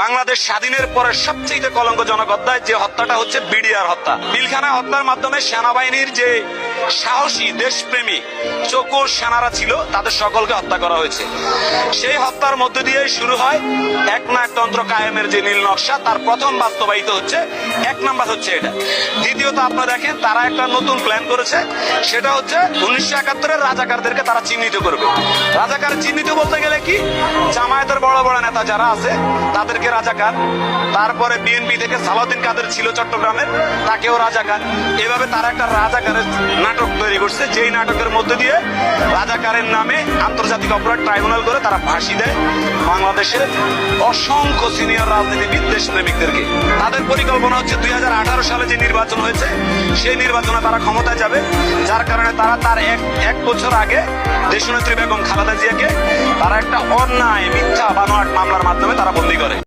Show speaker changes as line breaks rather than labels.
বাংলাদেশ স্বাধীনের পরে সবচেয়ে কলঙ্কজনক অধ্যায় যে হত্যাটা হচ্ছে বিডিআর হত্যা। পিলখানা হত্যার মাধ্যমে সেনাবাহিনীর যে সাহসী দেশপ্রেমী চোখো সেনারা ছিল তাদের সকলকে হত্যা করা হয়েছে। সেই হত্যার মধ্য দিয়ে শুরু হয় একনায়কতন্ত্র কায়েমের যে নীল নকশা, তার প্রথম বাস্তবায়িত হচ্ছে। এক নাম্বার হচ্ছে এটা। দ্বিতীয়ত আপনারা দেখেন তারা একটা নতুন প্ল্যান করেছে, সেটা হচ্ছে 1971-এর রাজাকারদেরকে তারা চিহ্নিত করবে। রাজাকার চিহ্নিত বলতে গেলে কি, জামায়াতের বড় বড় নেতা যারা আছে তাদেরকে রাজাকার, তারপরে বিএনপি থেকে সালাউদ্দিন কাদের ছিল চট্টগ্রামের, তাকেও রাজাকার। এভাবে তারা একটা রাজাকারের নাটক তৈরি করছে, যেই নাটকের মধ্যে দিয়ে রাজাকারের নামে আন্তর্জাতিক অপরাধ ট্রাইব্যুনাল করে তারা ফাঁসি দেয় বাংলাদেশের অসংখ্য সিনিয়র রাজনীতিবিদ দেশপ্রেমিকদেরকে। তাদের পরিকল্পনা হচ্ছে 2018 সালে যে নির্বাচন হয়েছে সেই নির্বাচনে তারা ক্ষমতায় যাবে, যার কারণে তারা তার এক বছর আগে দেশনেত্রী বেগম খালেদা জিয়াকে তারা একটা অন্যায় মিথ্যা বানোয়াট মামলার মাধ্যমে তারা বন্দী করে।